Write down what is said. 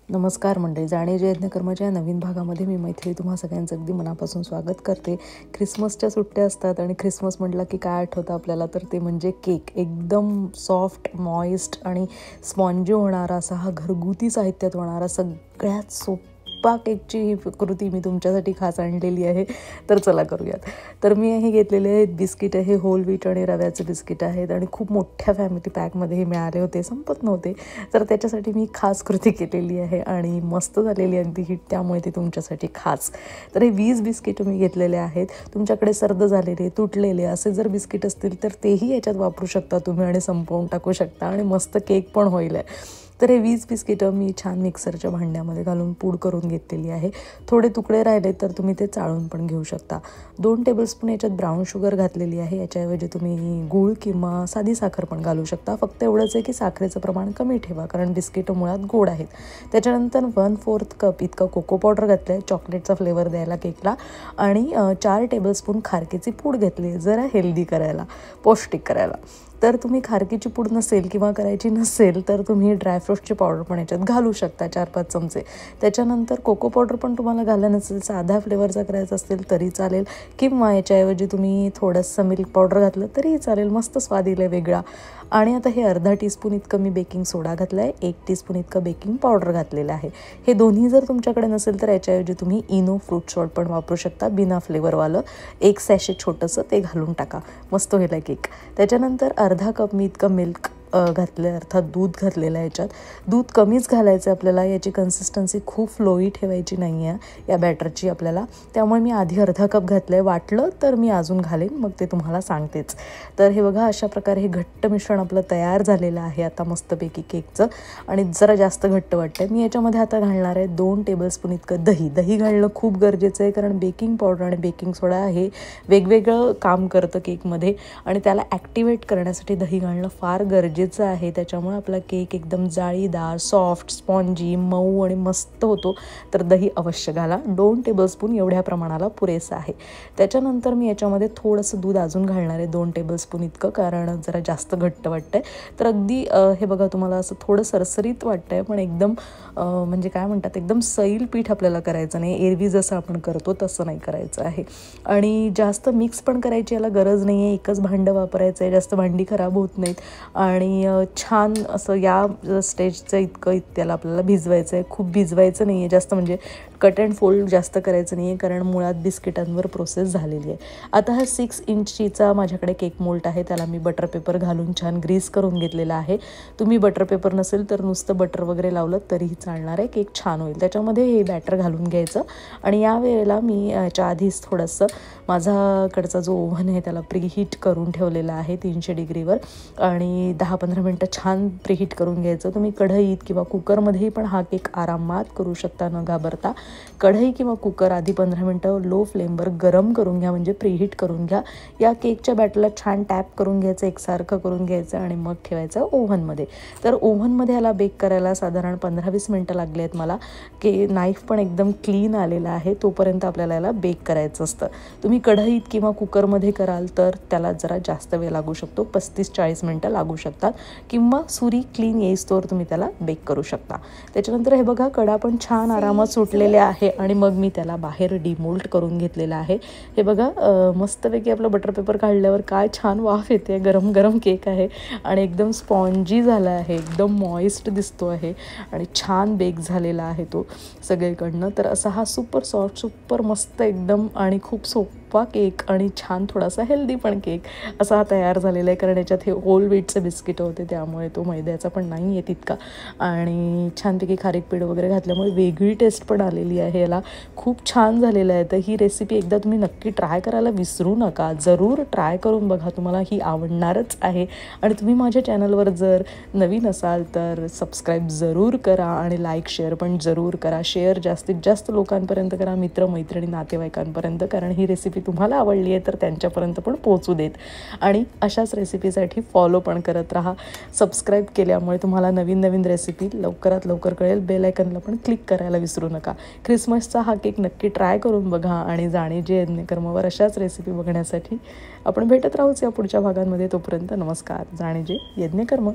नमस्कार मंडळी, जाणीव यज्ञकर्माच्या नवीन भागामध्ये मी मैथिली तुम्हा सगळ्यांचं अगदी मनापासून स्वागत करते. ख्रिसमसच्या सुट्ट्या असतात आणि ख्रिसमस म्हटलं की काय आठवतं आपल्याला, तर ते म्हणजे केक. एकदम सॉफ्ट, मॉइस्ट आणि स्पॉन्जी होणारा असा हा घरगुती साहित्यात होणारा सगळ्यात सोपा केकची ही कृती मी तुमच्यासाठी खास आणलेली आहे. तर चला करूयात. तर मी हे घेतलेले आहेत बिस्किट आहे, होल व्हीट आणि रव्याचे बिस्किट आहेत आणि खूप मोठ्या फॅमिली पॅकमध्ये हे मिळाले होते, संपत नव्हते. तर त्याच्यासाठी मी खास कृती केलेली आहे आणि मस्त झालेली अगदी हिट, त्यामुळे ते तुमच्यासाठी खास. तर हे 20 बिस्किट मी घेतलेले आहेत. तुमच्याकडे सर्द झालेले, तुटलेले असे जर बिस्किट असतील तर तेही याच्यात वापरू शकता तुम्ही आणि संपवून टाकू शकता आणि मस्त केक पण होईल. तर हे 20 बिस्किटं मी छान मिक्सरच्या भांड्यामध्ये घालून पूड करून घेतलेली आहे. थोडे तुकडे राहिले तर तुम्ही ते चाळून पण घेऊ शकता. 2 टेबलस्पून याच्यात ब्राऊन शुगर घातलेली आहे. याच्याऐवजी तुम्ही गूळ किंवा साधी साखर पण घालू शकता. फक्त एवढंच आहे की साखरेचं प्रमाण कमी ठेवा, कारण बिस्किटं मुळात गोड आहेत. त्याच्यानंतर 1/4 कप इतकं कोको पावडर घातलं आहे, चॉकलेटचा फ्लेवर द्यायला केकला. आणि 4 टेबलस्पून खारकेची पूड घेतली आहे, जरा हेल्दी करायला, पौष्टिक करायला. तर तुम्ही खारकीची पूड नसेल किंवा करायची नसेल तर तुम्ही ड्रायफ्रूटची पावडर पण याच्यात घालू शकता, 4-5 चमचे. त्याच्यानंतर कोको पावडर पण तुम्हाला घाला नसेल, साधा फ्लेवरचा करायचा असेल तरी चालेल, किंवा याच्याऐवजी तुम्ही थोडंसं मिल्क पावडर घातलं तरीही चालेल, मस्त स्वाद येईल वेगळा. आणि आता हे अर्धा टीस्पून इतकं मी बेकिंग सोडा घातला आहे, 1 टीस्पून इतकं बेकिंग पावडर घातलेलं आहे. हे दोन्ही जर तुमच्याकडे नसेल तर याच्याऐवजी तुम्ही इनो फ्रूट सॉल्ट पण वापरू शकता, बिना फ्लेवरवालं. 1 सॅशे छोटंसं ते घालून टाका, मस्त होईल केक. त्याच्यानंतर अर्धा कप मी इतकं मिल्क घातलं आहे, अर्थात दूध घातलेलं आहे. याच्यात दूध कमीच घालायचं आहे आपल्याला, याची कन्सिस्टन्सी खूप फ्लोई ठेवायची नाही आहे या बॅटरची आपल्याला. त्यामुळे मी आधी अर्धा कप घातलं आहे, वाटलं तर मी अजून घालेन, मग ते तुम्हाला सांगतेच. तर हे बघा, अशा प्रकारे हे घट्ट मिश्रण आपलं तयार झालेलं आहे आता मस्तपैकी केकचं. आणि जरा जास्त घट्ट वाटतं आहे. मी याच्यामध्ये आता घालणार आहे 2 टेबलस्पून इतकं दही. दही घालणं खूप गरजेचं आहे, कारण बेकिंग पावडर आणि बेकिंग सोडा हे वेगवेगळं काम करतं केकमध्ये आणि त्याला ॲक्टिवेट करण्यासाठी दही घालणं फार गरजेचं आहे. त्याच्यामुळे आपला केक एकदम जाळीदार, सॉफ्ट, स्पॉन्जी, मऊ आणि मस्त होतो. तर दही अवश्य घाला. 2 टेबलस्पून एवढ्या प्रमाणाला पुरेसं आहे. त्याच्यानंतर मी याच्यामध्ये थोडंसं दूध अजून घालणार आहे, 2 टेबलस्पून इतकं, कारण जरा जास्त घट्ट वाटतं आहे. तर अगदी हे बघा, तुम्हाला असं थोडं सरसरीत वाटतं आहे, पण एकदम म्हणजे काय म्हणतात, एकदम सैल पीठ आपल्याला करायचं नाही, एरवी जसं आपण करतो तसं नाही करायचं आहे. आणि जास्त मिक्स पण करायची याला गरज नाही आहे, एकच भांडं वापरायचं आहे, जास्त भांडी खराब होत नाहीत. आणि छान असं या स्टेजचं इतकं त्याला आपल्याला भिजवायचं आहे. खूप भिजवायचं नाही आहे जास्त, म्हणजे कट अँड फोल्ड जास्त करायचं नाही आहे, कारण मुळात बिस्किटांवर प्रोसेस झालेली आहे. आता हा 6 इंचीचा माझ्याकडे केक मोल्ड आहे, त्याला मी बटर पेपर घालून छान ग्रीस करून घेतलेला आहे. तुम्ही बटर पेपर नसेल तर नुसतं बटर वगैरे लावलं तरीही चालणार आहे, केक छान होईल. त्याच्यामध्ये हे बॅटर घालून घ्यायचं. आणि या वेळेला मी याच्या आधीच थोडंसं माझ्याकडचा जो ओव्हन आहे त्याला प्रीहीट करून ठेवलेला आहे 300 डिग्रीवर, आणि 10-15 मिनटं छान प्रीहीट करून घ्यायचं. तुम्ही कढईत किंवा कुकरमध्येही पण हा केक आरामात करू शकता न घाबरता. कढई किंवा कुकर आधी 15 मिनटं लो फ्लेमवर गरम करून घ्या, म्हणजे प्रीहीट करून घ्या. या केकच्या बॅटरला छान टॅप करून घ्यायचं, एकसारखं करून घ्यायचं आणि मग ठेवायचं ओव्हनमध्ये. तर ओव्हनमध्ये याला बेक करायला साधारण 15-20 मिनटं लागले आहेत मला. नाईफ पण एकदम क्लीन आलेला आहे, तोपर्यंत आपल्याला याला बेक करायचं असतं. तुम्ही कढईत किंवा कुकरमध्ये कराल तर त्याला जरा जास्त वेळ लागू शकतो, 35-40 मिनटं लागू शकतात, किंवा सुरी क्लीन येईस्तोवर तुम्ही त्याला बेक करू शकता. त्याच्यानंतर हे बघा, कडा पण छान आरामात सुटलेल्या आहे आणि मग मी त्याला बाहेर डिमोल्ड करून घेतलेला आहे. हे बघा, मस्तपैकी आपलं बटर पेपर काढल्यावर काय छान वाफ येते. गरम गरम केक आहे आणि एकदम स्पॉन्जी झाला आहे, एकदम मॉइस्ट दिसतो आहे आणि छान बेक झालेला आहे तो सगळीकडनं. तर असा हा सुपर सॉफ्ट, सुपर मस्त एकदम आणि खूप सोपा केक आणि छान थोडासा हेल्दी पण केक असा हा तयार झालेला आहे, कारण याच्यात हे होल व्हीटचे बिस्किट होते, त्यामुळे तो मैद्याचा पण नाही आहे तितका. आणि छानपैकी खारीक पीठ वगैरे घातल्यामुळे वेगळी टेस्ट पण आलेली आहे याला, खूप छान झालेलं आहे. तर ही रेसिपी एकदा तुम्ही नक्की ट्राय करायला विसरू नका, जरूर ट्राय करून बघा, तुम्हाला ही आवडणारच आहे. आणि तुम्ही माझ्या चॅनलवर जर नवीन असाल तर सबस्क्राईब जरूर करा आणि लाईक शेअर पण जरूर करा. शेअर जास्तीत जास्त लोकांपर्यंत करा, मित्रमैत्रिणी नातेवाईकांपर्यंत, कारण ही रेसिपी तुम्हाला आवडली आहे तर त्यांच्यापर्यंत पण पोहोचू देत. आणि अशाच रेसिपीसाठी फॉलो पण करत राहा. सबस्क्राईब केल्यामुळे तुम्हाला नवीन नवीन रेसिपी लवकरात लवकर कळेल. बेल आयकनला पण क्लिक करायला विसरू नका. ख्रिसमसचा हा केक नक्की ट्राय करून बघा आणि जाणीव यज्ञकर्मावर अशाच रेसिपी बघण्यासाठी आपण भेटत राहूच या पुढच्या भागांमध्ये. तोपर्यंत नमस्कार. जाणीव यज्ञकर्म.